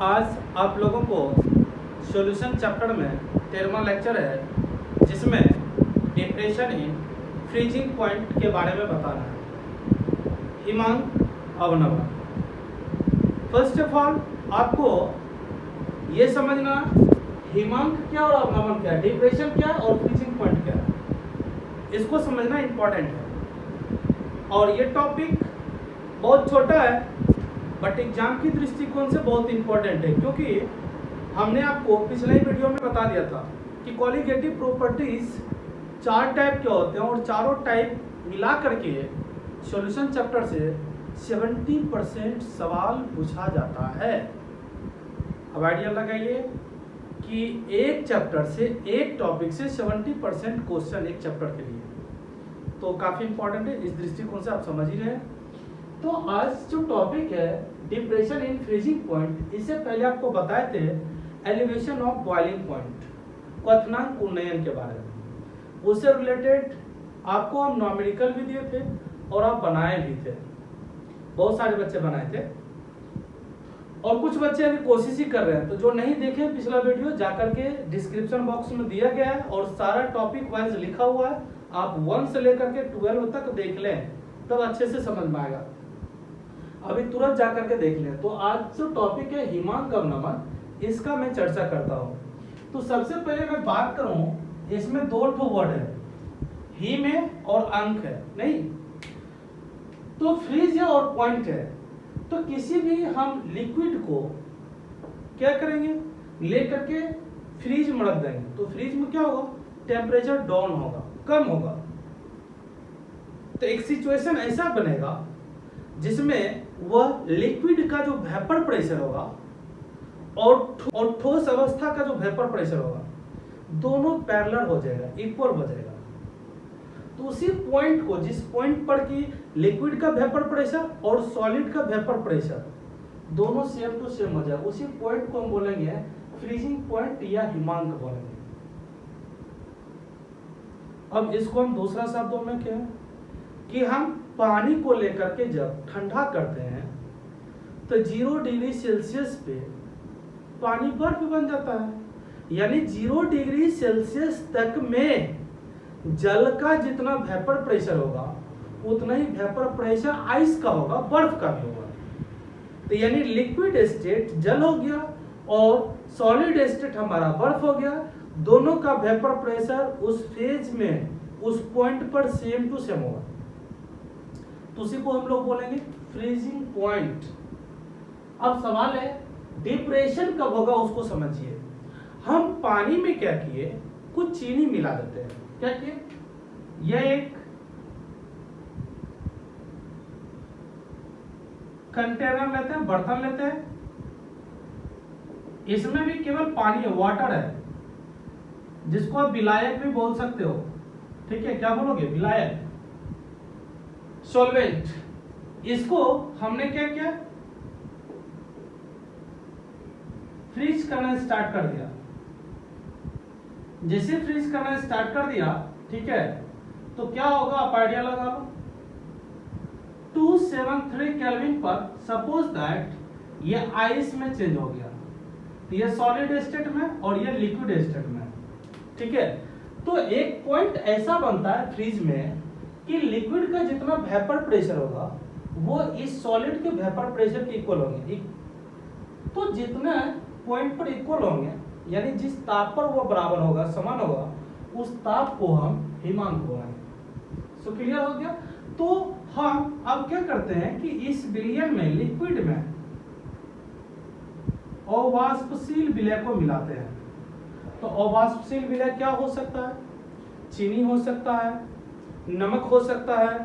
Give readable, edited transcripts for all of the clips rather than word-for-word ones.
आज आप लोगों को सॉल्यूशन चैप्टर में 13वां लेक्चर है जिसमें डिप्रेशन इन फ्रीजिंग पॉइंट के बारे में बताना है। हिमांक अवनवन। फर्स्ट ऑफ ऑल आपको ये समझना हिमांक क्या और अवनवन क्या है, डिप्रेशन क्या है और फ्रीजिंग पॉइंट क्या है, इसको समझना इंपॉर्टेंट है। और ये टॉपिक बहुत छोटा है बट एग्जाम की दृष्टिकोण से बहुत इंपॉर्टेंट है, क्योंकि हमने आपको पिछले वीडियो में बता दिया था कि कॉलिगेटिव प्रॉपर्टीज 4 टाइप के होते हैं और चारों टाइप मिला करके सॉल्यूशन चैप्टर से 70% सवाल पूछा जाता है। अब आइडिया लगाइए कि एक चैप्टर से एक टॉपिक से 70% क्वेश्चन एक चैप्टर के लिए, तो काफ़ी इंपॉर्टेंट है। इस दृष्टिकोण से आप समझ ही रहे हैं। तो आज जो टॉपिक है डिप्रेशन इन फ्रीजिंग पॉइंट, इससे पहले आपको बताए थे एलिवेशन ऑफ बॉइलिंग पॉइंट, क्वथनांक उन्नयन के बारे में। उससे रिलेटेड आपको हम न्यूमेरिकल भी दिए थे और आप बनाए भी थे, बहुत सारे बच्चे बनाए थे और कुछ बच्चे अभी कोशिश ही कर रहे हैं। तो जो नहीं देखे पिछला वीडियो जाकर के डिस्क्रिप्शन बॉक्स में दिया गया है और सारा टॉपिक वाइज लिखा हुआ है, आप 1 से लेकर के 12 तक देख लें तब अच्छे से समझ में आएगा। अभी तुरंत जाकर के देख लें। तो आज जो टॉपिक है हिमांक अवनवन, इसका मैं चर्चा करता हूं। तो सबसे पहले मैं बात करूं, इसमें 2 वर्ड है, हिम है और अंक है, नहीं तो फ्रीज है और पॉइंट है। तो किसी भी हम लिक्विड को क्या करेंगे, लेकर के फ्रीज में रख देंगे तो फ्रीज में क्या होगा, टेम्परेचर डाउन होगा, कम होगा। तो एक सिचुएशन ऐसा बनेगा जिसमें वह लिक्विड का जो वेपर प्रेशर होगा और ठोस अवस्था का जो वेपर प्रेशर होगा, दोनों पैरेलल हो जाएगा, इक्वल हो जाएगा। तो उसी पॉइंट को, जिस पॉइंट पर कि लिक्विड का वेपर प्रेशर और सॉलिड का वेपर प्रेशर दोनों सेम टू सेम हो जाए, उसी पॉइंट को हम बोलेंगे फ्रीजिंग पॉइंट या हिमांक बोलेंगे। अब इसको हम दूसरा शब्दों में क्या है कि हम पानी को लेकर के जब ठंडा करते हैं तो 0 डिग्री सेल्सियस पे पानी बर्फ बन जाता है, यानी 0 डिग्री सेल्सियस तक में जल का जितना वेपर प्रेशर होगा उतना ही वेपर प्रेशर आइस का होगा, बर्फ का भी होगा। तो यानी लिक्विड स्टेट जल हो गया और सॉलिड स्टेट हमारा बर्फ हो गया, दोनों का वेपर प्रेशर उस फेज में, उस पॉइंट पर सेम टू सेम होगा। तो उसी को हम लोग बोलेंगे फ्रीजिंग पॉइंट। अब सवाल है डिप्रेशन कब होगा, उसको समझिए। हम पानी में क्या किए, कुछ चीनी मिला देते हैं। क्या किए, यह एक कंटेनर लेते हैं, बर्तन लेते हैं, इसमें भी केवल पानी है, वाटर है, जिसको आप विलायक भी बोल सकते हो। ठीक है, क्या बोलोगे, विलायक, सॉल्वेंट। इसको हमने क्या किया, फ्रीज करना स्टार्ट कर दिया। जैसे फ्रीज करना स्टार्ट कर दिया, ठीक है, तो क्या होगा आप आइडिया लगा लो। 273 केल्विन पर सपोज दैट ये आइस में चेंज हो गया, तो ये सॉलिड स्टेट में और ये लिक्विड स्टेट में, ठीक है। तो एक पॉइंट ऐसा बनता है फ्रीज में कि लिक्विड का जितना वेपर प्रेशर होगा वो इस सॉलिड के वेपर प्रेशर के इक्वल होंगे। तो जितने पॉइंट पर इक्वल होंगे, यानी जिस ताप पर वो बराबर होगा, समान होगा, उस ताप को हम हिमांक बोलेंगे। सो क्लियर हो गया। तो हम अब क्या करते हैं कि इस विलयन में, लिक्विड में अवाष्पशील विलय को मिलाते हैं। तो अवाष्पशील विलय क्या हो सकता है, चीनी हो सकता है, नमक हो सकता है,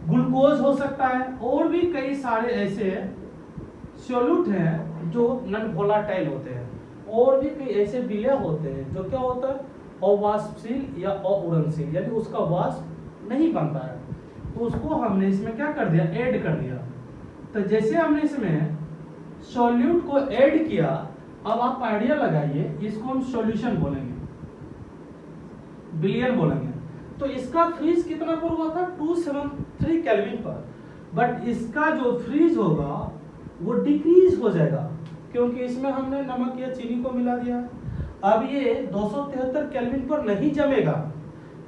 ग्लूकोज हो सकता है, और भी कई सारे ऐसे सॉल्यूट हैं जो नॉन वोलेटाइल होते हैं, और भी कई ऐसे विलय होते हैं जो क्या होता है, अवाष्पशील या अउड़नशील, यानी उसका वाष्प नहीं बनता है। तो उसको हमने इसमें क्या कर दिया, ऐड कर दिया। तो जैसे हमने इसमें सॉल्यूट को ऐड किया, अब आप आइडिया लगाइए, इसको हम सॉल्यूशन बोलेंगे, विलयन बोलेंगे। तो इसका फ्रीज कितना पर हुआ था, 273 केल्विन पर, बट इसका जो फ्रीज होगा वो डिक्रीज हो जाएगा, क्योंकि इसमें हमने नमक या चीनी को मिला दिया है। अब ये 273 केल्विन पर नहीं जमेगा,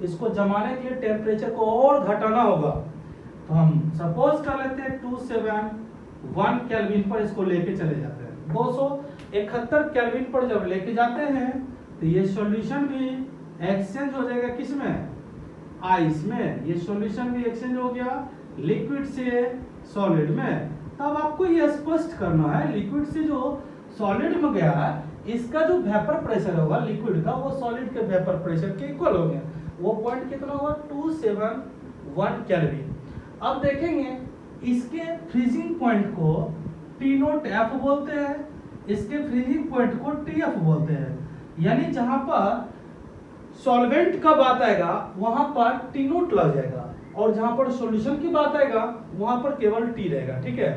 इसको जमाने के लिए टेम्परेचर को और घटाना होगा। तो हम सपोज कर लेते हैं 271 केल्विन पर इसको लेके चले जाते हैं। 271 केल्विन पर जब लेके जाते हैं तो ये सॉल्यूशन भी एक्सचेंज हो जाएगा किसमें, आइस में। ये सॉल्यूशन भी एक्सचेंज हो गया लिक्विड से सॉलिड में। तब आपको ये स्पष्ट करना है लिक्विड से जो सॉलिड में गया है इसका जो वेपर प्रेशर होगा लिक्विड का वो सॉलिड के वेपर प्रेशर के इक्वल हो गया। वो पॉइंट कितना होगा 271 केल्विन। अब देखेंगे इसके फ्रीजिंग पॉइंट को टी नोट एफ बोलते हैं, इसके फ्रीजिंग पॉइंट को टी एफ बोलते हैं। यानी जहां पर सॉल्वेंट का बात आएगा वहां पर टी नोट लग जाएगा और जहां पर सॉल्यूशन की बात आएगा वहां पर केवल टी रहेगा। ठीक है,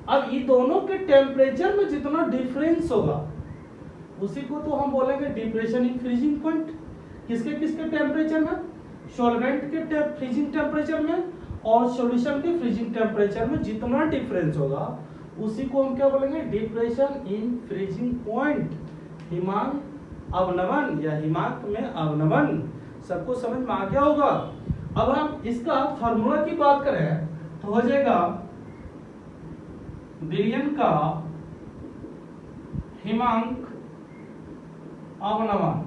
अब ये दोनों के टेम्परेचर में जितना डिफरेंस होगा उसी को तो हम बोलेंगे डिप्रेशन इन फ्रीजिंग पॉइंट। किसके किसके टेम्परेचर में, सॉल्वेंट के फ्रीजिंग टेम्परेचर में और सॉल्यूशन के फ्रीजिंग टेम्परेचर में जितना डिफरेंस होगा उसी को हम क्या बोलेंगे, डिप्रेशन इन फ्रीजिंग पॉइंट। हिमांक अवनमन या हिमांक में अवनमन, सबको समझ में आ गया होगा। अब हम इसका फार्मूला की बात करें तो हो जाएगा विलयन का हिमांक अवनमन।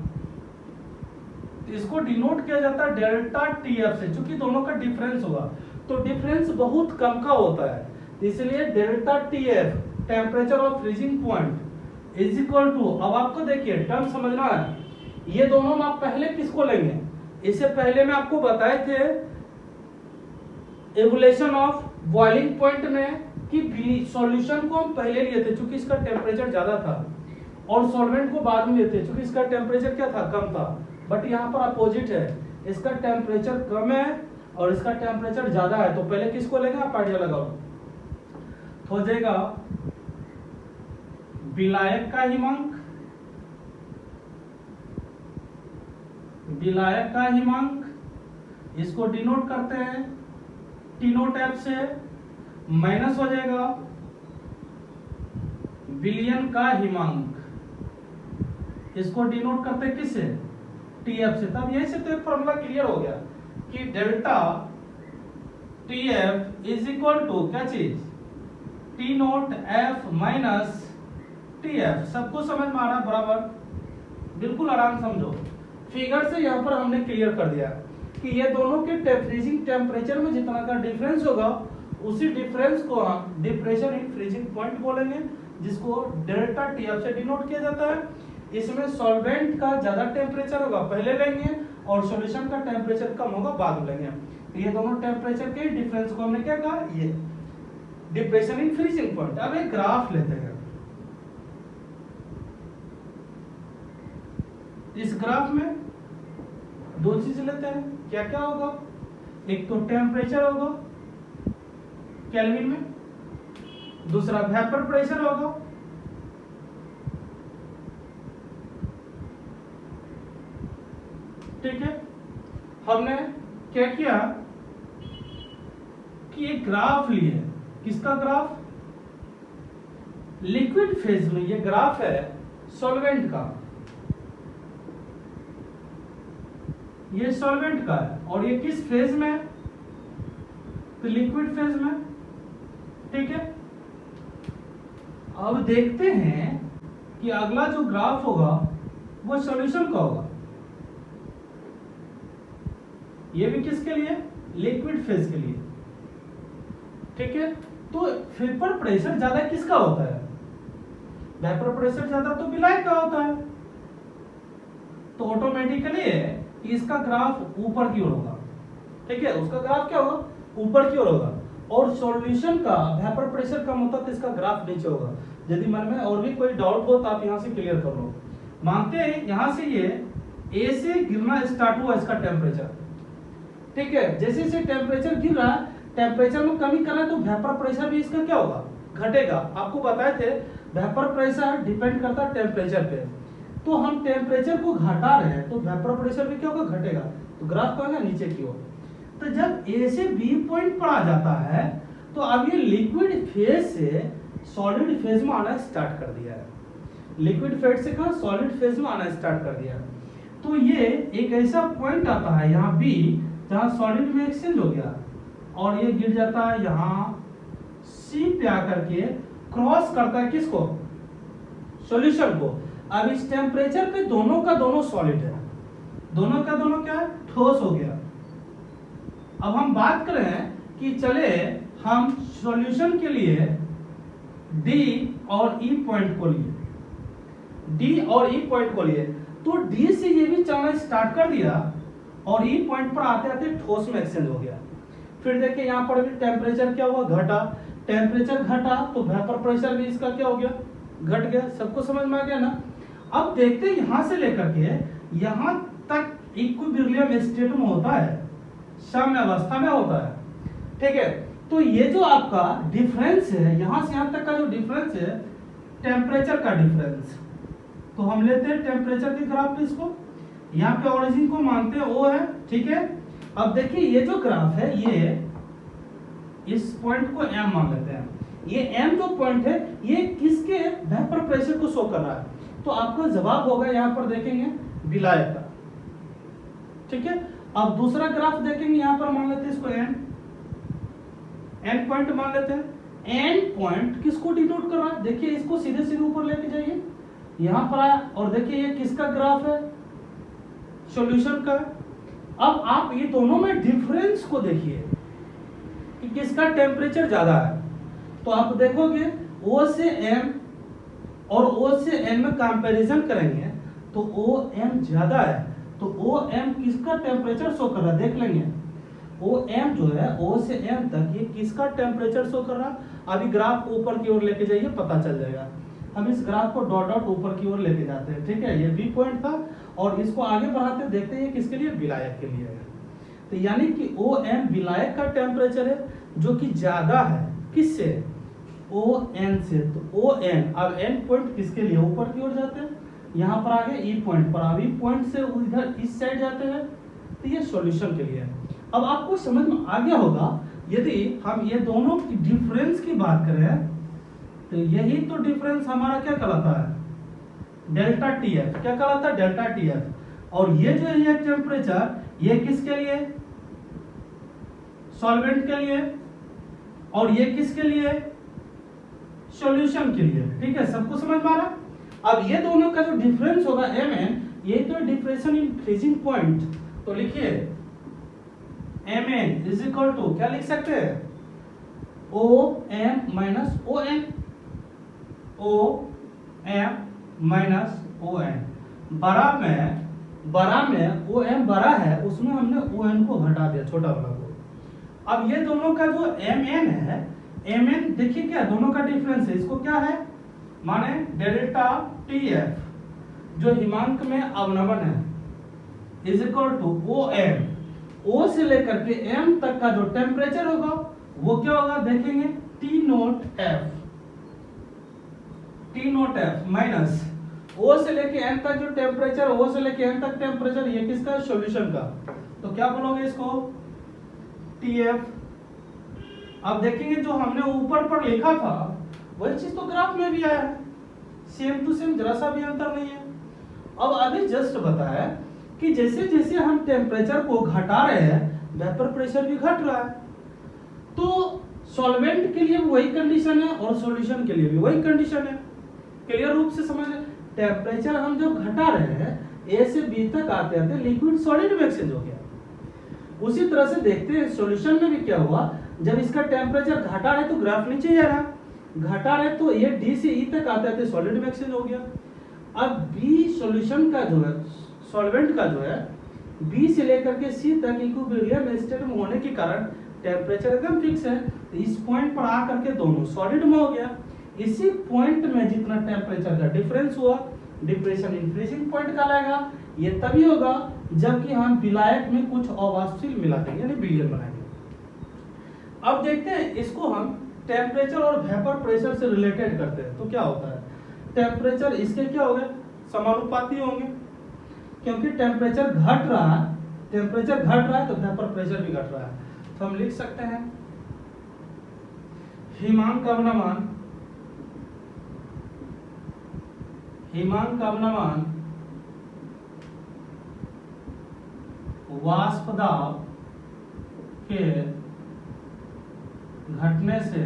इसको डिनोट किया जाता है डेल्टा टीएफ से, चूंकि दोनों का डिफरेंस होगा तो डिफरेंस बहुत कम का होता है, इसलिए delta TF temperature of freezing point is equal to. अब आपको देखिए टर्म समझना है, ये दोनों में आप पहले किसको लेंगे, इससे पहले मैं आपको बताए थे एवोल्यूशन ऑफ बॉइलिंग पॉइंट में कि सॉल्यूशन को हम पहले लिए थे क्योंकि इसका टेम्परेचर ज्यादा था और सॉल्वेंट को बाद में लिए थे क्योंकि इसका टेम्परेचर क्या था, कम था। बट यहाँ पर अपोजिट है, इसका टेम्परेचर कम है और इसका टेम्परेचर ज्यादा है, तो पहले किसको लेंगे आप आइडिया लगाओ। तो हो जाएगा विलायक का हिमांक, विलायक का हिमांक इसको डिनोट करते हैं टी नोट एफ से, माइनस हो जाएगा विलयन का हिमांक, इसको डिनोट करते हैं किससे, टी एफ से। तब यही से तो एक फॉर्मूला क्लियर हो गया कि delta T F is equal to क्या चीज, T naught F minus T F. सबको समझ में आ रहा है बराबर, बिल्कुल आराम समझो। फिगर से यहाँ पर हमने क्लियर कर दिया कि ये दोनों के फ्रीजिंग टेम्परेचर में जितना का डिफरेंस होगा उसी डिफरेंस को हम डिप्रेशन इन फ्रीजिंग पॉइंट बोलेंगे, जिसको डेल्टा टीएफ से डिनोट किया जाता है। इसमें सॉल्वेंट का ज्यादा टेम्परेचर होगा पहले लेंगे और सॉल्यूशन का टेम्परेचर कम होगा बाद में लेंगे। तो ये दोनों टेम्परेचर के डिफरेंस को हमने क्या कहा, ये डिप्रेशन इन फ्रीजिंग पॉइंट। अब एक ग्राफ लेते हैं, इस ग्राफ में दो चीज लेते हैं, क्या क्या होगा, एक तो टेम्परेचर होगा केल्विन में, दूसरा वेपर प्रेशर होगा। ठीक है, हमने क्या किया कि एक ग्राफ लिए, किसका ग्राफ, लिक्विड फेज में ये ग्राफ है सॉल्वेंट का, ये सॉल्वेंट का है और ये किस फेज में, तो लिक्विड फेज में। ठीक है, अब देखते हैं कि अगला जो ग्राफ होगा वो सॉल्यूशन का होगा, ये भी किसके लिए, लिक्विड फेज के लिए। ठीक है, तो वेपर प्रेशर ज्यादा किसका होता है, वेपर प्रेशर ज्यादा तो विलायक का होता है, तो ऑटोमेटिकली इसका ग्राफ ऊपर की ओर होगा। ठीक है, उसका ग्राफ क्या होगा, ऊपर की ओर होगा। और सॉल्यूशन का वेपर प्रेशर कम होता तो इसका ग्राफ नीचे होगा। यदि मन में और भी कोई डाउट हो तो आप यहाँ से क्लियर कर लो। मानते हैं यहाँ से ये ए से गिरना स्टार्ट हुआ इसका टेम्परेचर। ठीक है, जैसे जैसे टेम्परेचर गिर रहा है, टेम्परेचर में कमी कर रहा है तो वेपर प्रेशर भी इसका क्या होगा, घटेगा। आपको बताए थे वेपर प्रेशर डिपेंड करता है टेम्परेचर पे, तो हम टेम्परेचर को घटा रहे हैं तो वेपर प्रेशर भी क्या होगा, घटेगा। तो ग्राफ का है नीचे की ओर। तो जब ए से बी पॉइंट पर आ जाता है तो अब ये लिक्विड फेज से सॉलिड फेज में आना स्टार्ट कर दिया है, लिक्विड फेज से कहा सॉलिड फेज में आना स्टार्ट कर दिया है। तो ये एक ऐसा पॉइंट आता है यहाँ बी जहाँ सॉलिड में एक्सचेंज हो गया और ये गिर जाता है यहाँ सी पे आकर के क्रॉस करता है किसको, सॉल्यूशन को। अब इस टेम्परेचर पे दोनों का दोनों सॉलिड है, दोनों का दोनों क्या है, ठोस हो गया। अब हम बात करें कि चले हम सॉल्यूशन के लिए डी और ई पॉइंट को लिए, डी और ई पॉइंट को लिए, तो डी से ये भी चलना स्टार्ट कर दिया और ई पॉइंट पर आते आते ठोस में एक्सचेंज हो गया। फिर देखिए यहाँ पर भी टेम्परेचर क्या हुआ, घटा, टेम्परेचर घटा तो वेपर प्रेशर भी इसका क्या हो गया, घट गया। सबको समझ में आ गया ना। अब देखते हैं यहाँ से लेकर के यहाँ तक इक्विलिब्रियम स्टेट में होता है, साम्य अवस्था में होता है, ठीक है। तो ये जो आपका डिफरेंस है यहाँ से यहाँ तक का जो डिफरेंस है टेम्परेचर का डिफरेंस, तो हम लेते हैं टेम्परेचर के ग्राफ पे इसको, यहाँ पे ओरिजिन को मानते हैं ओ है, ठीक है। अब देखिए ये जो ग्राफ है ये इस पॉइंट को एम मान लेते हैं, ये एम जो पॉइंट है ये किसके वेपर प्रेशर को शो कर रहा है, तो आपका जवाब होगा यहाँ पर देखेंगे विलायक का, ठीक है। अब दूसरा ग्राफ देखेंगे यहाँ पर मान लेते हैं इसको एन पॉइंट मान लेते हैं। एन पॉइंट किसको डिनोट कर रहा है, देखिए इसको सीधे सीधे ऊपर लेके जाइए, यहां पर आया और देखिए ये किसका ग्राफ है, सॉल्यूशन का। अब आप ये दोनों में डिफरेंस को देखिए कि किसका टेम्परेचर ज्यादा है, तो आप देखोगे O से M और O से N में कंपैरिजन करेंगे तो OM ज्यादा है, तो OM किसका टेम्परेचर शो कर रहा है, देख लेंगे OM जो है O से M तक ये किसका टेम्परेचर शो कर रहा है। अभी ग्राफ को ऊपर की ओर लेके जाइए, पता चल जाएगा। हम इस ग्राफ को डॉट डॉट ऊपर की ओर लेके जाते हैं, ठीक है। ये बी पॉइंट था और इसको आगे बढ़ाते देखते हैं किसके लिए, विलायक के लिए है। तो यानी कि OM विलायक का टेम्परेचर है जो कि ज्यादा है किससे, ON से। तो ON, अब N पॉइंट किसके लिए, ऊपर की ओर जाते हैं, यहाँ पर आगे ई पॉइंट पर, अब ई पॉइंट से इधर इस साइड जाते हैं, तो ये सॉल्यूशन के लिए है। अब आपको समझ में आ गया होगा, यदि हम ये दोनों की डिफरेंस की बात करें तो यही तो डिफरेंस हमारा क्या कहलाता है, डेल्टा टी एफ। क्या कहलाता है, डेल्टा टी एफ। और ये जो है टेम्परेचर ये किसके लिए, सॉल्वेंट के लिए, और ये किसके लिए, सॉल्यूशन के लिए, ठीक है। सबको समझ में आ रहा। अब ये दोनों का जो डिफरेंस होगा Mn, ये तो डिफरेंस इन फ्रीजिंग पॉइंट, तो लिखिए Mn इज इक्वल टू क्या लिख सकते हैं, OM minus ON, OM minus ON। बड़ा में OM बड़ा है, उसमें हमने ON को घटा दिया, छोटा वाला को। अब ये दोनों का जो Mn है, Mn देखिए क्या दोनों का डिफरेंस है, इसको क्या है माने डेल्टा TF जो हिमांक में अवनमन है is equal to OM, O से लेकर के M तक का जो टेम्परेचर होगा वो क्या होगा, देखेंगे T note F minus O से लेके N तक जो टेम्परेचर, O से लेके N तक टेम्परेचर, ये किसका, सॉल्यूशन का। तो क्या बोलोगे इसको, TF। अब देखेंगे जो हमने ऊपर पर लिखा था वही चीज तो ग्राफ में भी आया है, सेम टू सेम, जरा सा भी अंतर नहीं है। अब अभी जस्ट बताया कि जैसे जैसे हम टेम्परेचर को घटा रहे हैं वेपर प्रेशर भी घट रहा है, तो सॉल्वेंट के लिए भी वही कंडीशन है और सॉल्यूशन के लिए भी वही कंडीशन है। क्लियर रूप से समझ, टेम्परेचर हम जब घटा रहे हैं A से B तक आते आते लिक्विड सॉलिड में एक्सचेंज हो गया। उसी तरह से देखते हैं सॉल्यूशन में भी क्या हुआ, जब इसका टेम्परेचर घटा रहे तो ग्राफ नीचे जा रहा, घटा रहे तो ये D से E तक आते आते सॉलिड में एक्सचेंज हो गया। अब B सॉल्यूशन का जो है, सॉल्वेंट का जो है, B से लेकर के C तक इक्विलिब्रियम स्टेट में होने के कारण टेम्परेचर एकदम फिक्स है, तो इस पॉइंट पर आकर के दोनों सॉलिड में हो गया। इसी पॉइंट में जितना टेम्परेचर का डिफरेंस हुआ, डिप्रेशन इन फ्रीजिंग पॉइंट कहलाएगा। ये तभी होगा जबकि हम विलायक में कुछ अवाष्पशील मिला देंगे, यानी विलयन बनाएंगे। अब देखते हैं इसको हम टेम्परेचर और वेपर प्रेशर से रिलेटेड करते हैं, तो क्या होता है, टेम्परेचर इसके क्या हो गए, समानुपाती होंगे, क्योंकि टेम्परेचर घट रहा है, टेम्परेचर घट रहा है तो वेपर प्रेशर भी घट रहा है। तो हम लिख सकते हैं हिमांक का अनुमान हिमांक का अनुमान वाष्प दाब के घटने से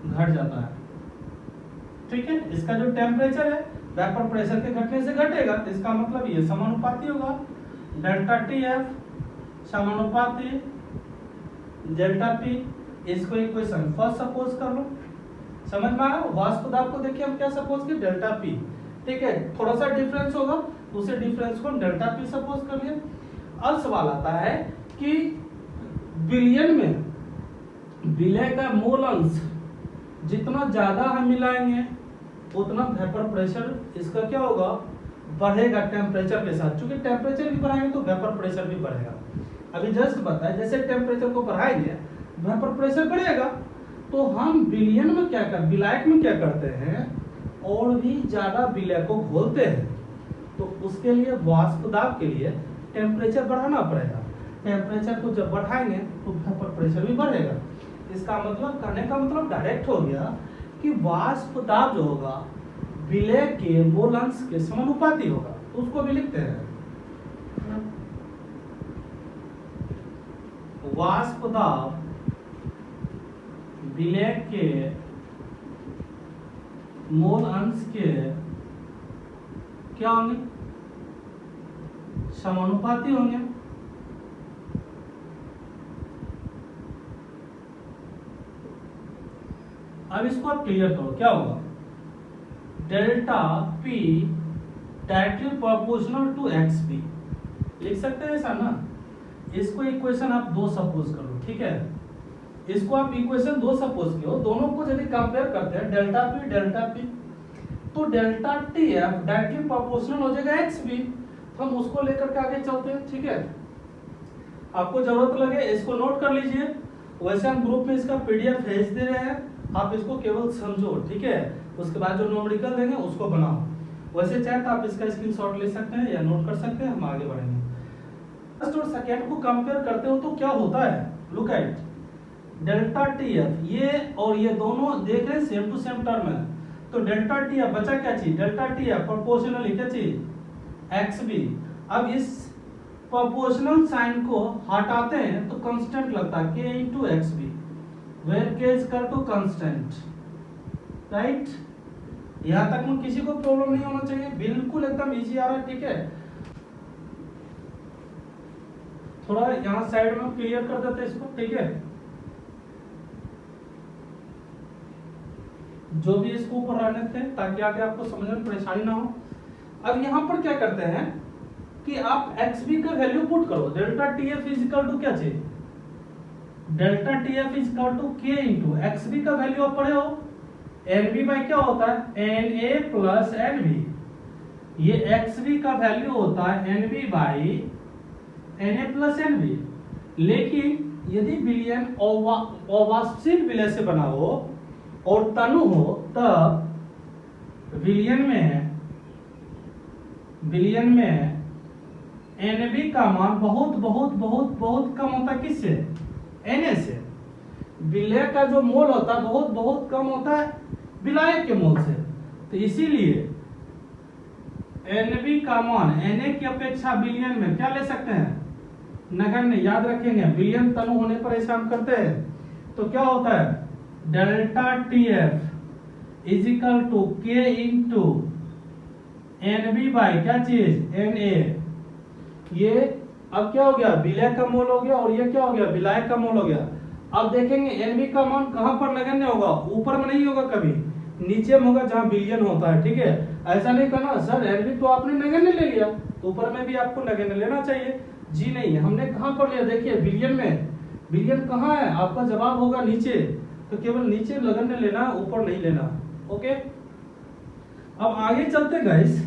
घट जाता है। ठीक है, इसका जो टेम्परेचर है वेपर प्रेशर के घटने से घटेगा, तो इसका मतलब ये समानुपाती होगा। डेल्टा टी एफ समानुपाती डेल्टा पी। इसको इक्वेशन फर्स्ट सपोज कर लो, समझ में आया। वाष्प दाब को देखिए हम क्या सपोज किए, डेल्टा पी। ठीक है, थोड़ा सा डिफरेंस होगा, उसे डिफरेंस को हम डेल्टा पी सपोज कर लिए। अब सवाल आता है कि विलयन में विलय का मोल अंश जितना ज्यादा हम मिलाएंगे उतना वेपर प्रेशर इसका क्या होगा, बढ़ेगा टेम्परेचर के साथ। क्योंकि टेम्परेचर भी बढ़ाएंगे तो वेपर प्रेशर भी बढ़ेगा। अभी जस्ट बताया, जैसे टेम्परेचर को बढ़ाएंगे वेपर प्रेशर बढ़ेगा। तो हम विलयन में क्या कर विलायक में क्या करते हैं, और भी ज्यादा विलय को घोलते हैं। तो उसके लिए वाष्प दाब के लिए टेम्परेचर बढ़ाना पड़ेगा। टेम्परेचर को जब बढ़ाएंगे तो वेपर प्रेशर भी बढ़ेगा। इसका मतलब, कहने का मतलब डायरेक्ट हो गया कि वाष्प दाब जो होगा विलय के मोल अंश के समानुपाती होगा। तो उसको भी लिखते हैं वाष्प दाब विलय के मोल अंश के क्या होंगे, समानुपाती होंगे। अब इसको आप क्लियर करो, क्या होगा, delta P directly proportional to X B. लिख सकते हैं ऐसा ना। इसको इक्वेशन आप 2 सपोज कर लो। ठीक है, इसको आप इक्वेशन 2 सपोज किया, दोनों को यदि कंपेयर करते हैं डेल्टा पी तो delta T F directly proportional हो जाएगा एक्स बी। तो हम उसको लेकर के आगे चलते हैं। ठीक है, आपको जरूरत लगे इसको नोट कर लीजिए। वैसे हम ग्रुप में इसका पीडीएफ भेज दे रहे हैं, आप इसको केवल समझो। ठीक है, उसके बाद जो न्यूमेरिकल देंगे उसको बनाओ। वैसे चाहे तो आप इसका स्क्रीनशॉट ले सकते हैं या नोट कर सकते हैं, हम आगे बढ़ेंगे। फर्स्ट और सेकेंड को कंपेयर करते हो तो क्या होता है, look at delta T F, ये और ये दोनों देख रहे हैं सेम टू सेम टर्म है। तो डेल्टा टी एफ बचा क्या चीज, डेल्टा टी एफ प्रोपोर्शनली क्या चीज, एक्स बी। अब इस प्रोपोर्शनल साइन को हटाते हैं तो कांस्टेंट लगता है k into X B, where k is equal to constant. Right, यहां तक में किसी को प्रॉब्लम नहीं होना चाहिए, बिल्कुल एकदम इजी आ रहा है। ठीक है, थोड़ा यहां साइड में क्लियर कर देते हैं इसको। ठीक है, जो भी इसको ऊपर रहने थे ताकि आगे आपको समझने में परेशानी ना हो। अब यहां पर क्या करते हैं कि आप xb का वैल्यू पुट करो। Delta tf is equal to क्या चाहिए, delta tf is equal to k into xb का वैल्यू आप पढ़े हो, nb बाय क्या होता है na प्लस nb। ये xb का वैल्यू होता है nb by na plus nb। लेकिन यदि विलयन अवाष्पशील विलय से बना हो और तनु हो तब विलयन में Nb का मान बहुत बहुत बहुत बहुत कम होता है। किससे, Na से। विलय का जो मोल होता है बहुत बहुत कम होता है विलायक के मोल से। तो इसीलिए Nb का मान Na की अपेक्षा विलयन में क्या ले सकते हैं, नगण्य। याद रखेंगे विलयन तनु होने पर ऐसा हम करते हैं। तो क्या होता है, delta tf is equal to k into nb by क्या चीज na। ये अब क्या हो गया, विलय का मोल हो गया और ये क्या हो गया, विलायक का मोल हो गया। अब देखेंगे nb का मान कहां पर नगण्य होगा, ऊपर में नहीं होगा कभी, नीचे में होगा जहां विलयन होता है। ठीक है, ऐसा नहीं करना सर nb तो आपने नगण्य ले लिया, ऊपर में भी आपको नगण्य लेना चाहिए। जी नहीं, हमने कहां पर लिया, देखिए विलयन में। विलयन कहां है, आपका जवाब होगा नीचे। तो केवल नीचे नगण्य लेना, ऊपर नहीं लेना। ओके, अब आगे चलते guys.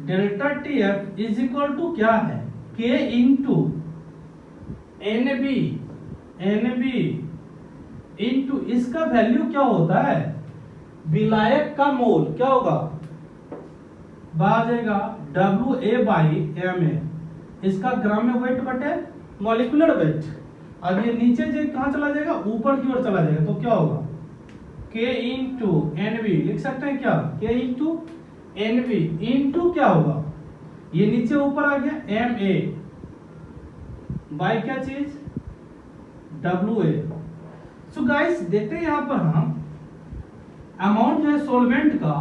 Delta tf is equal to क्या है, k इंटू nb इंटू इसका वैल्यू क्या होता है, विलायक का मोल क्या होगा, आ जाएगा WA बाई MA। इसका ग्राम में वेट बटे मॉलिक्यूलर वेट। अब ये नीचे जो कहां चला जाएगा, ऊपर की ओर चला जाएगा। तो क्या होगा, के इंटू एन बी लिख सकते हैं क्या, के इंटू एन बी इंटू क्या होगा, ये नीचे ऊपर आ गया एम ए बाई क्या चीज डब्ल्यू ए। सो गाइस देखते हैं यहाँ पर हम अमाउंट जो है सोलवेंट का,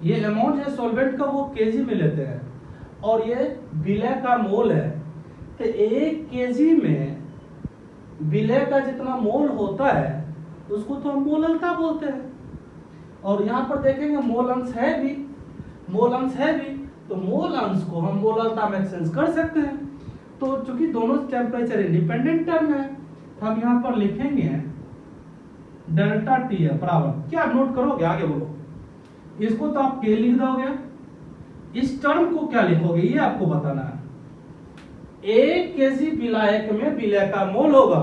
ये अमाउंट है सोलवेंट का वो केजी में लेते हैं और ये विलय का मोल है, तो 1 केजी में विलय का जितना मोल होता है उसको तो हम मोललता बोलते हैं। और यहाँ पर देखेंगे मोल अंश है भी, मोल अंश है भी, तो मोल अंश को हम मोललता में एक्सचेंज कर सकते हैं। तो चूंकि दोनों टेम्परेचर इंडिपेंडेंट टर्म है, तो हम यहाँ पर लिखेंगे डेल्टा टी है बराबर क्या, नोट करोगे आगे बोलो, इसको तो आप के लिख दोगे, इस टर्म को क्या लिखोगे ये आपको बताना है। 1 केजी विलायक में विलय का मोल होगा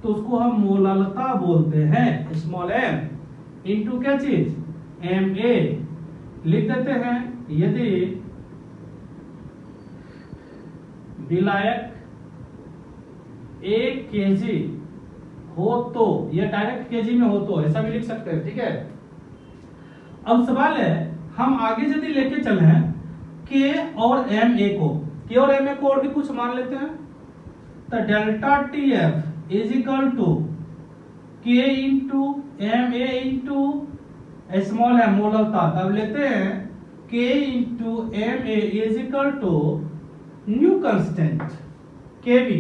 तो उसको हम मोललता बोलते हैं, स्मॉल एम इंटू क्या चीज एम ए लिख देते हैं। यदि विलायक 1 केजी हो तो, ये डायरेक्ट केजी में हो तो ऐसा भी लिख सकते हैं, ठीक है। अब सवाल है हम आगे यदि लेके चले हैं के और एम ए को, के और एम ए को और भी कुछ मान लेते हैं, तो delta T F is equal to K into M A into small M molality, तब लेते हैं K into M A is equal to new constant K B,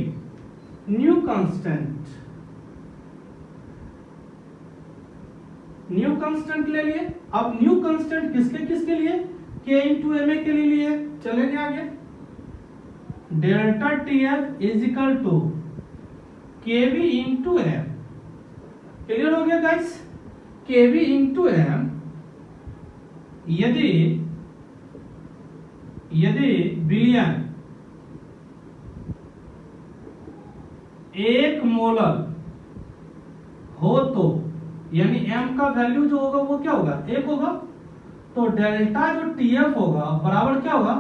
new constant, new constant ले लिए। अब न्यू कांस्टेंट किसके किसके लिए, के इंटू एम ए के लिए चलेंगे आगे, delta T F is equal to K B into M, clear हो गया गाइस, के बी इंटू एम। यदि विलयन 1 मोलर हो तो यानी m का वैल्यू जो होगा वो क्या होगा 1 होगा, तो डेल्टा जो TF होगा बराबर क्या होगा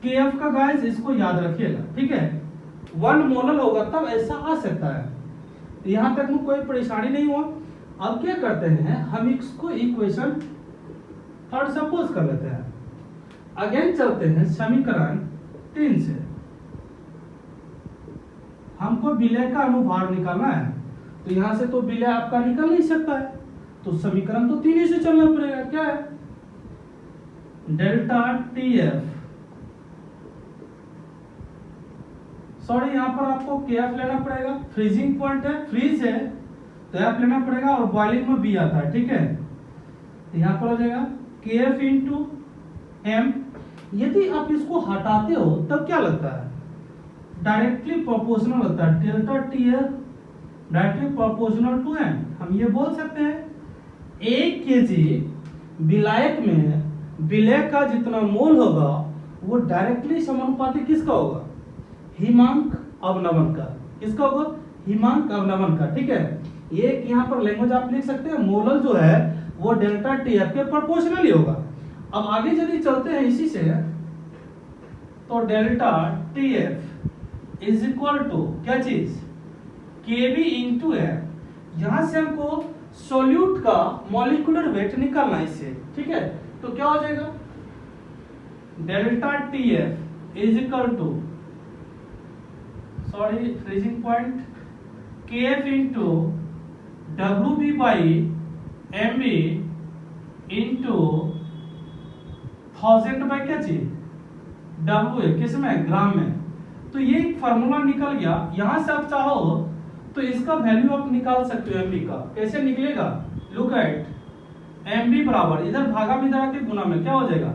KF का, गाइस इसको याद रखिएगा, ठीक है। 1 मोलर होगा तब ऐसा आ सकता है, यहां तक में कोई परेशानी नहीं हुआ। अब क्या करते हैं हम इसको इक्वेशन थर्ड सपोज कर लेते हैं, अगेन चलते हैं समीकरण 3 से, हमको विलय का अनुभार निकालना है, तो यहां से तो विलय आपका निकल नहीं सकता है, तो समीकरण तो 3 ही से चलना पड़ेगा, क्या है डेल्टा टी एफ, सॉरी यहां पर आपको के एफ लेना पड़ेगा, फ्रीजिंग पॉइंट है, फ्रीज है तो एफ लेना पड़ेगा और बॉइलिंग में बी आता है, ठीक है। यहां पर हो जाएगा के एफ इंटू एम। यदि आप इसको हटाते हो तब क्या लगता है, डायरेक्टली प्रोपोर्शनल होता है, delta T F directly proportional to M. हम ये बोल सकते हैं 1 केजी विलायक में विलय का जितना मोल होगा वो डायरेक्टली समानुपाती किसका होगा, हिमांक अवनमन का, किसका होगा हिमांक अवनमन का, ठीक है। ये यहाँ पर लैंग्वेज आप लिख सकते हैं, मोलल जो है वो डेल्टा टी एफ के प्रोपोर्शनल ही होगा। अब आगे यदि चलते हैं इसी से, तो delta T F is equal to क्या चीज के बी इंटू एफ। यहां से हमको सोल्यूट का मॉलिक्यूलर वेट निकालना है इससे, ठीक है। तो क्या हो जाएगा delta T F is equal to, sorry freezing point, K F into W B by M B into 1000 by क्या चीज डब्ल्यू ए, किस में ग्राम में। तो ये एक फार्मूला निकल गया। यहां से आप चाहो तो इसका वैल्यू आप निकाल सकते हो एमबी का, कैसे निकलेगा, लुक एट एमबी बराबर इधर भागा में इधर आके गुना में क्या हो जाएगा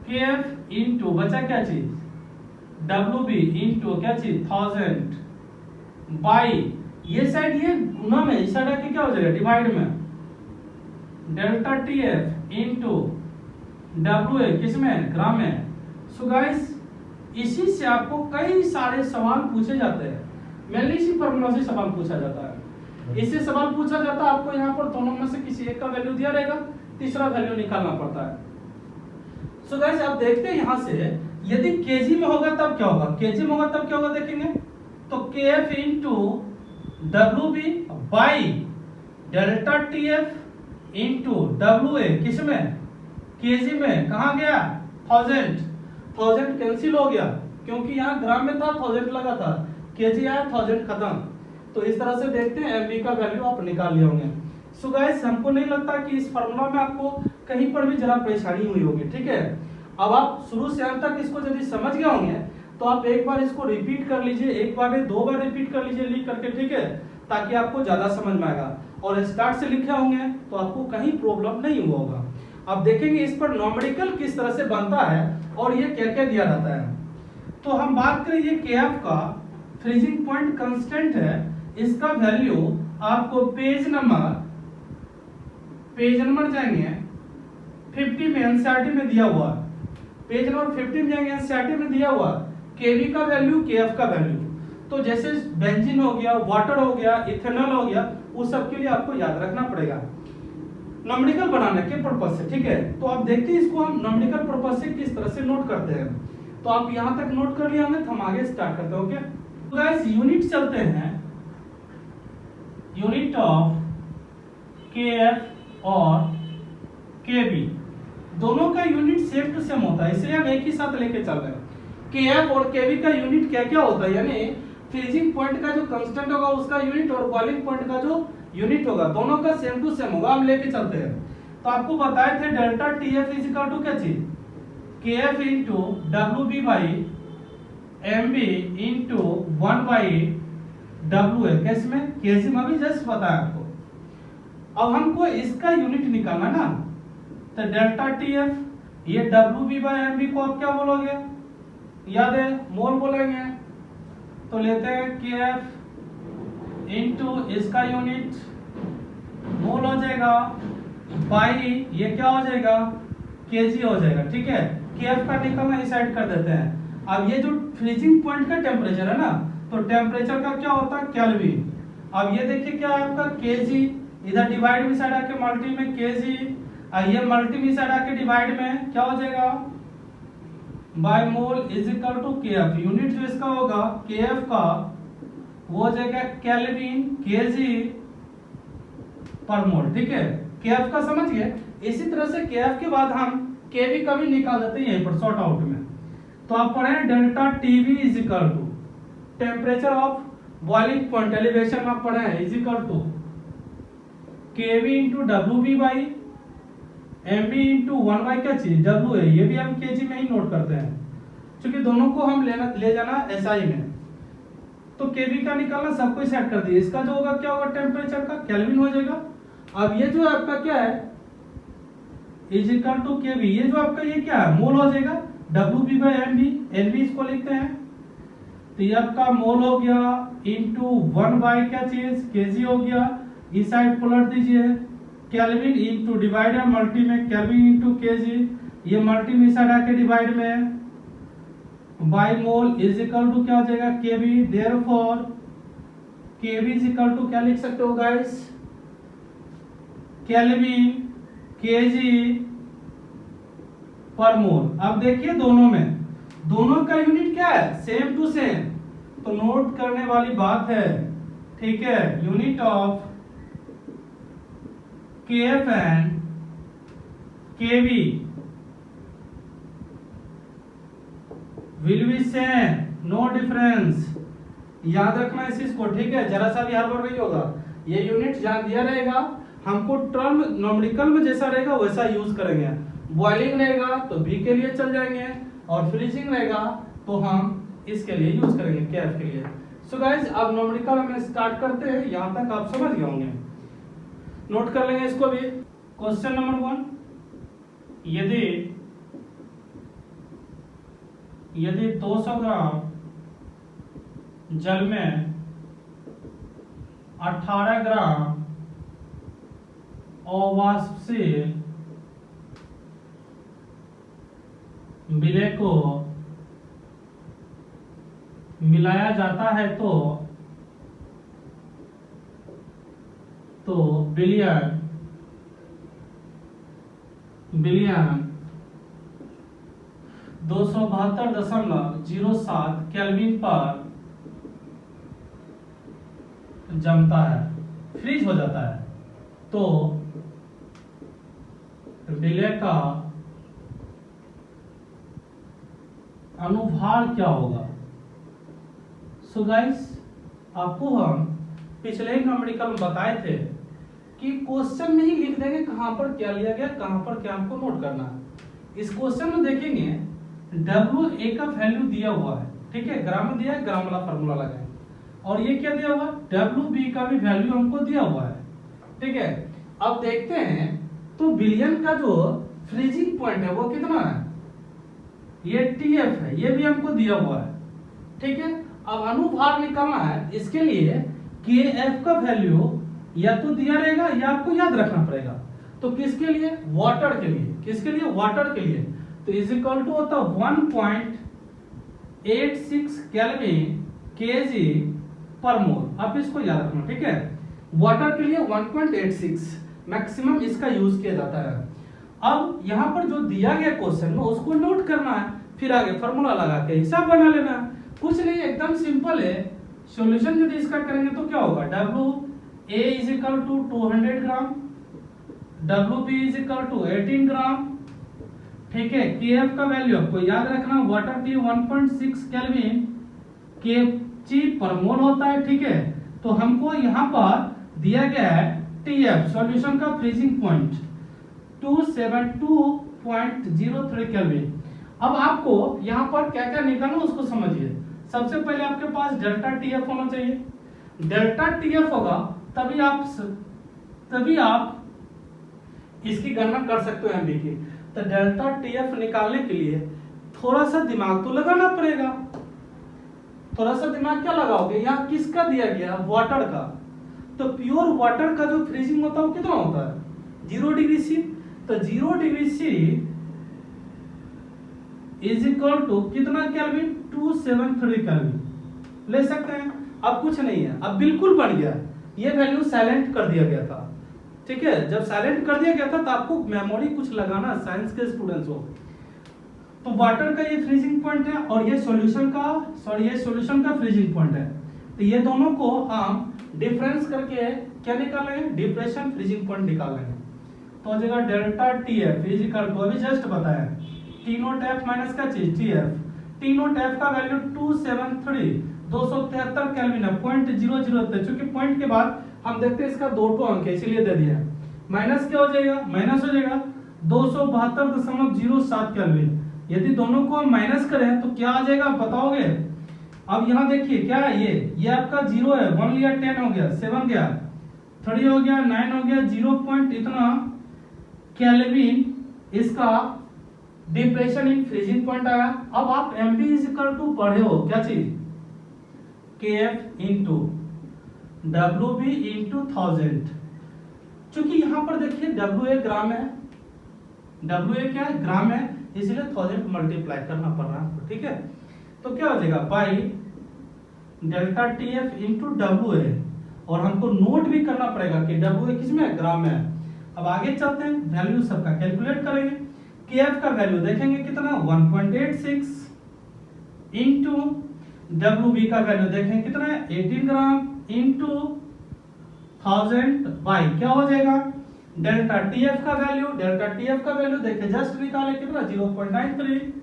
के एफ इंटू बचा क्या चीज डब्ल्यू बी इंटू क्या चीज 1000 बाई ये साइड ये गुना में, इस साइड आके क्या हो जाएगा डिवाइड में delta T F into W A किस में ग्राम में। सो गाइस इसी से आपको कई सारे सवाल पूछे जाते हैं, मेनली इसी फार्मूला से सवाल पूछा जाता है। इससे सवाल पूछा जाता है, आपको यहाँ पर दोनों में से किसी एक का वैल्यू दिया रहेगा, तीसरा वैल्यू निकालना पड़ता है। सो गाइस आप देखते हैं यहाँ से यदि केजी में होगा तब क्या होगा, केजी में होगा तब क्या होगा देखेंगे, तो K F into W B by delta T F into W A किस में, केजी में, कहाँ गया 1000, 1000 कैंसिल हो गया क्योंकि यहाँ ग्राम में था 1000 लगा था, केजी आया 1000 खत्म। तो इस तरह से देखते हैं एमवी का वैल्यू आप निकाल लिए होंगे। सो गाइस हमको नहीं लगता कि इस फार्मूला में आपको कहीं पर भी जरा परेशानी हुई होगी, ठीक है। अब आप शुरू से अंत तक इसको यदि समझ गए होंगे तो आप एक बार इसको रिपीट कर लीजिए, एक बार नहीं 2 बार रिपीट कर लीजिए लिख करके, ठीक है, ताकि आपको ज्यादा समझ में आएगा। और स्टार्ट से लिखे होंगे तो आपको कहीं प्रॉब्लम नहीं हुआ होगा। अब देखेंगे इस पर न्यूमेरिकल किस तरह से बनता है और ये क्या क्या दिया जाता है। तो हम बात करें ये केएफ का फ्रीजिंग पॉइंट कांस्टेंट है, इसका वैल्यू आपको पेज नंबर जाएंगे 50 में एनसीईआरटी में दिया हुआ, पेज नंबर 50 में जाएंगे एनसीईआरटी में दिया हुआ केवी का वैल्यू केएफ का वैल्यू। तो जैसे बेंजीन हो गया, वाटर हो गया, इथेनॉल हो गया, उस सब के लिए आपको याद रखना पड़ेगा न्यूमेरिकल बनाने के पर्पस से, ठीक है। तो आप देखते हैं इसको हम न्यूमेरिकल पर्पस से किस तरह से नोट करते हैं। तो आप यहां तक नोट कर लिए होंगे तो हम आगे स्टार्ट करते हैं, ओके। तो गाइस यूनिट चलते हैं, यूनिट ऑफ केएफ और केबी, दोनों का यूनिट सेम टू सेम होता है, इसलिए हम एक ही साथ लेके चल रहे हैं। केएफ और केबी का यूनिट क्या क्या होता है, यानी फ्रीजिंग पॉइंट का जो कांस्टेंट होगा उसका यूनिट और बॉइलिंग पॉइंट का जो यूनिट होगा दोनों का सेम टू सेम होगा, हम लेके चलते हैं। तो आपको बताए थे delta TF is equal to क्या चीज, KF into WB by MB into 1 by WA, कैसे में केजी में भी जस्ट बताया आपको। अब हमको इसका यूनिट निकालना ना, तो डेल्टा टीएफ ये डब्ल्यूबी बाई एमबी को आप क्या बोलोगे, याद है मोल बोलेंगे। तो लेते हैं केएफ इनटू इसका यूनिट मोल हो जाएगा बाई ये क्या हो जाएगा केजी हो जाएगा, ठीक है। केएफ का निकालना इस साइड कर देते हैं। अब ये जो फ्रीजिंग पॉइंट का टेम्परेचर है ना, तो टेम्परेचर का क्या होता है केल्विन। अब ये देखिए क्या है आपका केजी, इधर डिवाइड में साइड आके मल्टी में केजी, ये मल्टी में साइड आके डिवाइड में क्या हो जाएगा by mole is equal to KF. Unit जो इसका होगा केएफ का वो हो जाएगा केल्विन केजी पर मोल, ठीक है। केएफ का समझ गए। इसी तरह से केएफ के बाद हम केवी का भी निकाल देते हैं यहीं पर शॉर्ट आउट में। तो आप पढ़े delta TV is equal to temperature of boiling point elevation में आप पढ़े हैं is equal to KV into W B by M B into 1 by क्या चीज डब्ल्यू है, ये भी हम केजी में ही नोट करते हैं क्योंकि दोनों को हम ले जाना एसआई में। तो केवी का निकालना सब कुछ सेट कर दिए, इसका जो होगा क्या होगा टेम्परेचर का केल्विन हो जाएगा। अब ये जो आपका क्या है इज इक्वल टू केवी, ये जो आपका ये क्या है मोल हो जाएगा W B by M B, L B इसको लिखते हैं। तो ये आपका मोल हो गया इंटू 1 बाई क्या चीज केजी हो गया, इस साइड पलट दीजिए केल्विन इंटू डिवाइड है मल्टी में केल्विन इंटू केजी, ये मल्टी में साइड आके डिवाइड में by mole is equal to क्या हो जाएगा KV. Therefore KV is equal to क्या लिख सकते हो गाइस केल्विन केजी पर मोल। अब देखिए दोनों का यूनिट क्या है सेम टू सेम, तो नोट करने वाली बात है, ठीक है। Unit of KF and KV will be same, no difference. याद रखना इस चीज को, ठीक है, जरा सा भी हड़बड़ नहीं होगा। ये यूनिट जहां दिया रहेगा हमको टर्म न्यूमेरिकल में जैसा रहेगा वैसा यूज करेंगे। बॉइलिंग रहेगा तो बी के लिए चल जाएंगे और फ्रीजिंग रहेगा तो हम इसके लिए यूज करेंगे केएफ के लिए। सो गाइस अब न्यूमेरिकल में स्टार्ट करते हैं, यहां तक आप समझ गए होंगे, नोट कर लेंगे इसको भी। क्वेश्चन नंबर 1, यदि 200 ग्राम जल में 18 ग्राम अवाष्पशील विलेय को मिलाया जाता है तो बिलियन 272.07 केल्विन पर जमता है, फ्रीज हो जाता है। तो विलय का अनुभार क्या होगा। सो गाइस, आपको हम पिछले ही न्यूमेरिकल में बताए थे कि क्वेश्चन में ही लिख देंगे कहां पर क्या लिया गया, कहां पर क्या हमको नोट करना है। इस क्वेश्चन में देखेंगे WA का वैल्यू दिया हुआ है, ठीक है, ग्राम में दिया है, ग्राम वाला फार्मूला लगाएं। और ये क्या दिया हुआ है, WB का भी वैल्यू हमको दिया हुआ है, ठीक है। अब देखते हैं तो बिलियन का जो फ्रीजिंग पॉइंट है वो कितना है, ये TF है, ये भी हमको दिया हुआ है, ठीक है। अब अनुभार निकालना है, इसके लिए KF का वैल्यू या तो दिया रहेगा या आपको याद रखना पड़ेगा। तो किसके लिए, वाटर के लिए, किसके लिए, वाटर के लिए। तो इज इक्वल टू होता 1.86 केल्विन kg पर मोल। आप इसको याद रखना, ठीक है। वाटर के लिए 1.86 मैक्सिमम इसका यूज किया जाता है। अब यहाँ पर जो दिया गया क्वेश्चन में उसको नोट करना है, फिर आगे फॉर्मूला लगा के हिसाब बना लेना है। कुछ नहीं, एकदम सिंपल है। सॉल्यूशन यदि इसका करेंगे तो क्या होगा, WA is equal to 200 gram, WB is equal to 18 gram, ठीक है। KF का वैल्यू आपको याद रखना, वाटर के लिए 1.6 केल्विन kg पर मोल होता है, ठीक है। तो हमको यहाँ पर दिया गया है TF सॉल्यूशन का फ्रीजिंग पॉइंट 272.03 केल्विन। अब आपको यहाँ पर क्या क्या निकालना उसको समझिए। सबसे पहले आपके पास डेल्टा TF होना चाहिए। डेल्टा TF होगा तभी आप इसकी गणना कर सकते हो MB की। तो डेल्टा TF निकालने के लिए थोड़ा सा दिमाग तो लगाना पड़ेगा। थोड़ा सा दिमाग क्या लगाओगे, यहाँ किसका दिया गया, वाटर का। तो प्योर वाटर का जो फ्रीजिंग होता है वो कितना होता है, 0 डिग्री C। तो 0 degree C is equal to कितना केल्विन, 273 केल्विन ले सकते हैं। अब कुछ नहीं है, अब बिल्कुल बढ़ गया, ये वैल्यू साइलेंट कर दिया गया था, ठीक है। जब साइलेंट कर दिया गया था तो आपको मेमोरी कुछ लगाना, साइंस के स्टूडेंट्स हो। तो वाटर का ये फ्रीजिंग पॉइंट है और ये सॉल्यूशन का फ्रीजिंग पॉइंट है। तो ये दोनों को हम डिफरेंस करके क्या निकालेंगे, डिप्रेशन फ्रीजिंग पॉइंट निकालेंगे। तो हो जाएगा delta TF is equal to, अभी जस्ट बताया, T नॉट F माइनस का चीज TF। T नॉट F का वैल्यू 273 केल्विन है, 0.00 चूंकि पॉइंट के बाद हम देखते हैं इसका 2 अंक है इसीलिए दे दिया। माइनस क्या हो जाएगा, माइनस हो जाएगा 272.07 केल्विन। यदि दोनों को हम माइनस करें तो क्या आ जाएगा आप बताओगे। अब यहाँ देखिए क्या है, ये आपका 0 है, 1 लिया 10 हो गया, 7 गया, 3 हो गया, 9 हो गया, 0 पॉइंट इतना केल्विन इसका डिप्रेशन इन फ्रीजिंग पॉइंट आया। अब आप MB इज इक्वल टू पढ़े हो क्या चीज, KF इंटू WB इंटू 1000। चूंकि यहाँ पर देखिए WA ग्राम है, WA क्या है, ग्राम है, इसलिए 1000 मल्टीप्लाई करना पड़ रहा है, ठीक है। तो क्या हो जाएगा, by delta TF into WA। और हमको नोट भी करना पड़ेगा कि WA किस में, ग्राम में है। अब आगे चलते हैं, वैल्यू सबका कैलकुलेट करेंगे। KF का वैल्यू देखेंगे कितना, 1.86 इंटू WB का वैल्यू देखेंगे कितना है, 18 ग्राम इंटू 1000 बाई क्या हो जाएगा, डेल्टा TF का वैल्यू देखिए जस्ट निकाले कितना, 0.93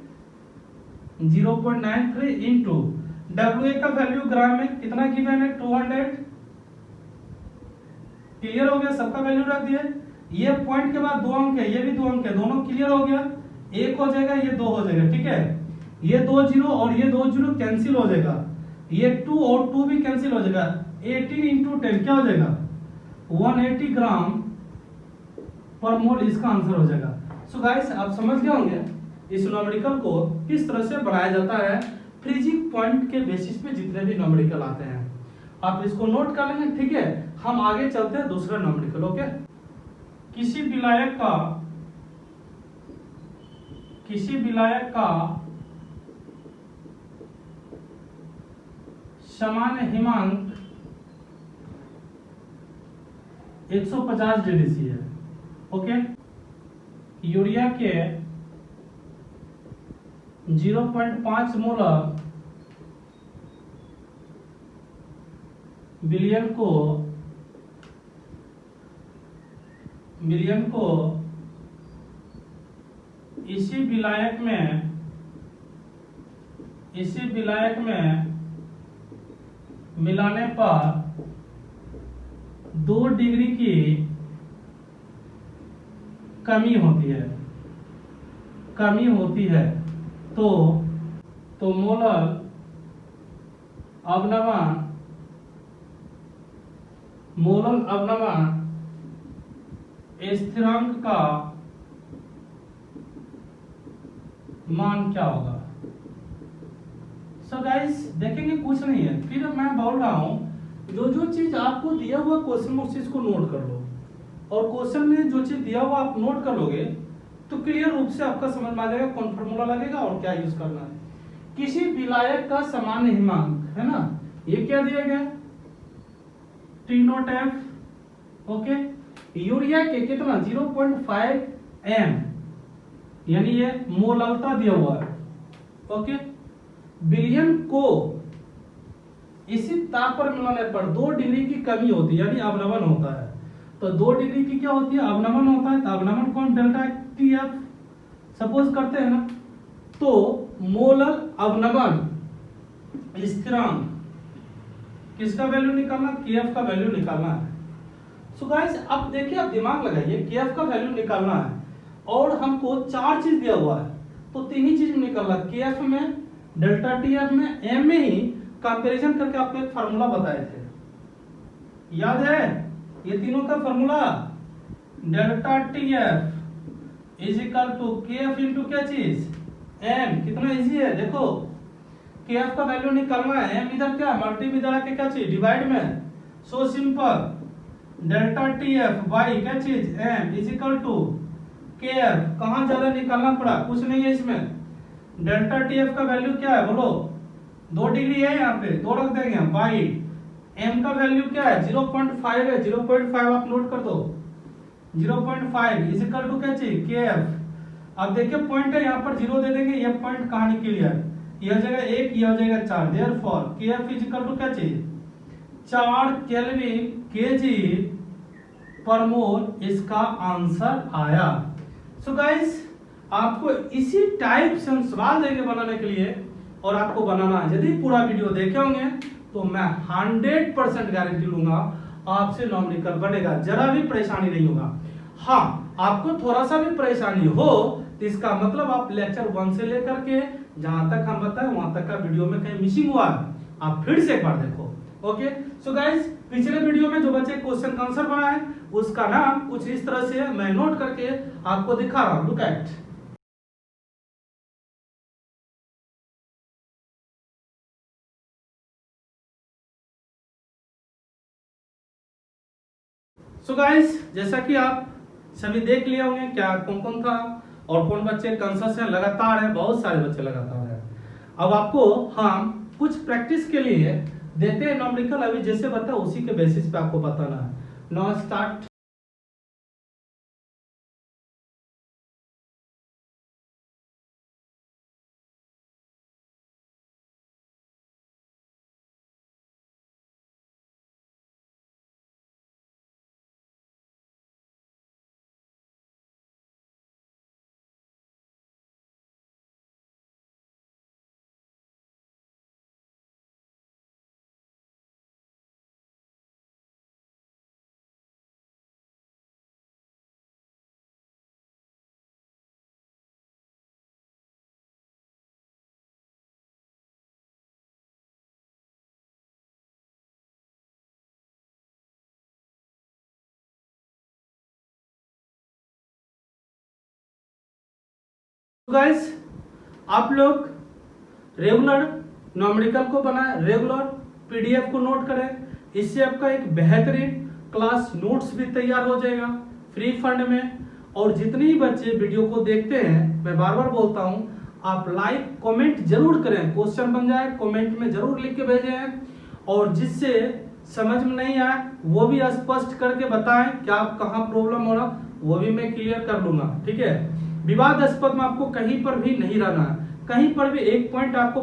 इंटू WA का वैल्यू ग्राम में कितना गिवन है, 200। क्लियर हो गया, सबका वैल्यू रख दिए। ये पॉइंट के बाद 2 अंक है, ये भी 2 अंक है, दोनों क्लियर हो गया, 1 हो जाएगा, ये 2 हो जाएगा, ठीक है। ये 2 0 और ये 2 0 कैंसिल हो जाएगा, ये 2 और 2 भी कैंसिल हो जाएगा। 18 इंटू 10 क्या हो जाएगा, 180 ग्राम पर मोल इसका आंसर हो जाएगा। सो गाइस आप समझ गए होंगे इस न्यूमेरिकल को किस तरह से बनाया जाता है फ्रीजिंग पॉइंट के बेसिस पे जितने भी न्यूमेरिकल आते हैं। आप इसको नोट कर लेंगे, ठीक है। हम आगे चलते हैं दूसरा न्यूमेरिकल, ओके। किसी विलायक का सामान्य हिमांक 150 डिग्री सी है, ओके। यूरिया के 0.5 मोलर विलयन को विलयन को इसी विलायक में मिलाने पर 2 डिग्री की कमी होती है तो मोलर अवनमन स्थिरांक का मान क्या होगा। सो गाइस देखेंगे, कुछ नहीं है, फिर मैं बोल रहा हूं जो चीज आपको दिया हुआ क्वेश्चन में उस चीज को नोट कर लो, और क्वेश्चन में जो चीज दिया हुआ आप नोट कर लोगे तो क्लियर रूप से आपका समझ में आ जाएगा कौन फॉर्मूला लगेगा और क्या यूज करना है। किसी विलायक का सामान्य हिमांक है ना, ये क्या दिया गया T0F, ओके। यूरिया के कितना 0.5 m, यानी ये मोललता दिया हुआ है, ओके। विलयन को इसी ताप पर मिलाने पर 2 डिग्री की कमी होती है, यानी अवनमन होता है। तो 2 डिग्री की क्या होती है, अवनमन होता है। तो अवनमन कौन, डेल्टा TF सपोज करते हैं ना, तो मोलर अवनमन स्थिरांक किसका वैल्यू निकालना, KF का वैल्यू निकालना है। सो गाइस अब देखिए, आप दिमाग लगाइए, KF का वैल्यू निकालना है और हमको 4 चीज दिया हुआ है, तो 3 ही चीज में निकालना, KF में, डेल्टा TF में, M में ही कंपैरिजन करके आपको एक फार्मूला बताए थे, याद है ये तीनों का formula, delta TF is equal to KF into क्या चीज M। कितना इजी है, देखो KF का वैल्यू निकालना है, M इधर क्या मल्टी में इधर आके क्या चीज डिवाइड में, so simple, delta TF by क्या चीज M is equal to KF। कहां ज्यादा निकालना पड़ा, कुछ नहीं है इसमें। डेल्टा TF का वैल्यू क्या है बोलो, 2 डिग्री है, यहाँ पे 2 रख देंगे हम, बाई M का वैल्यू क्या है 0.5 है, 0.5 आप नोट कर दो, 0.5 इज इक्वल टू क्या चीज KF। अब देखिए पॉइंट है, यहाँ पर 0 दे देंगे, ये पॉइंट कहानी क्लियर, यह जगह 1, यह जगह 4, therefore KF is equal to क्या चीज 4 केल्विन केजी पर मोल, इसका आंसर आया। सो गाइस आपको इसी टाइप से हम सवाल देंगे बनाने के लिए, और आपको बनाना है। यदि पूरा वीडियो देखे होंगे तो मैं 100% गारंटी लूंगा आपसे न्यूमेरिकल बनेगा, जरा भी परेशानी नहीं होगा। हाँ, आपको थोड़ा सा भी परेशानी हो तो इसका मतलब आप लेक्चर 1 से लेकर के जहां तक हम बताए वहां तक का वीडियो में कहीं मिसिंग हुआ है, आप फिर से एक बार देखो, ओके। सो गाइस पिछले वीडियो में जो बच्चे क्वेश्चन का आंसर बनाए उसका नाम कुछ इस तरह से मैं नोट करके आपको दिखा रहा हूं, लुक एट। सो गाइस जैसा कि आप सभी देख लिए होंगे क्या कौन कौन था और कौन बच्चे कंसस है, लगातार है, बहुत सारे बच्चे लगातार है। अब आपको हम कुछ प्रैक्टिस के लिए देते हैं न्यूमेरिकल, अभी जैसे बताया उसी के बेसिस पे आपको बताना है। Now start. गाइस आप लोग रेगुलर न्यूमेरिकल को बनाए, रेगुलर पीडीएफ को नोट करें, इससे आपका एक बेहतरीन क्लास नोट्स भी तैयार हो जाएगा फ्री फंड में। और जितने ही बच्चे वीडियो को देखते हैं, मैं बार बार बोलता हूं, आप लाइक कमेंट जरूर करें, क्वेश्चन बन जाए कमेंट में जरूर लिख के भेजें, और जिससे समझ में नहीं आए वो भी स्पष्ट करके बताएं क्या आप कहाँ प्रॉब्लम हो रहा, वो भी मैं क्लियर कर लूंगा, ठीक है। विवादास्पद में आपको कहीं पर भी नहीं रहना है, कहीं पर भी एक पॉइंट आपको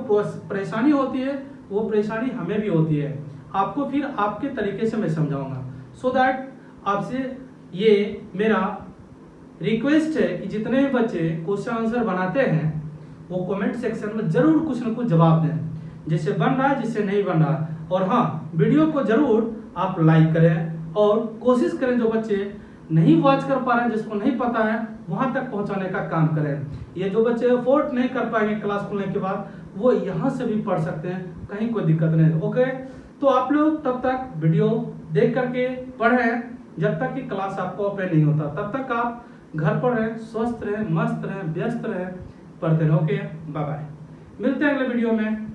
परेशानी होती है वो परेशानी हमें भी होती है, आपको फिर आपके तरीके से मैं समझाऊंगा, सो दैट आपसे ये मेरा रिक्वेस्ट है कि जितने भी बच्चे क्वेश्चन आंसर बनाते हैं वो कमेंट सेक्शन में जरूर कुछ न कुछ जवाब दें, जिससे बन रहा है जिससे नहीं बन रहा। और हाँ, वीडियो को जरूर आप लाइक करें और कोशिश करें जो बच्चे नहीं वॉच कर पा रहे हैं, जिसको नहीं पता है, वहां तक पहुंचाने का काम करें। ये जो बच्चे अफोर्ड नहीं कर पाएंगे क्लास खुलने के बाद, वो यहाँ से भी पढ़ सकते हैं, कहीं कोई दिक्कत नहीं। ओके, तो आप लोग तब तक वीडियो देख करके पढ़ें, जब तक कि क्लास आपको ओपन नहीं होता तब तक आप घर पर रहें, स्वस्थ रहें, मस्त रहें, व्यस्त रहें, पढ़ते रहें। ओके, बाय बाय, मिलते हैं अगले वीडियो में।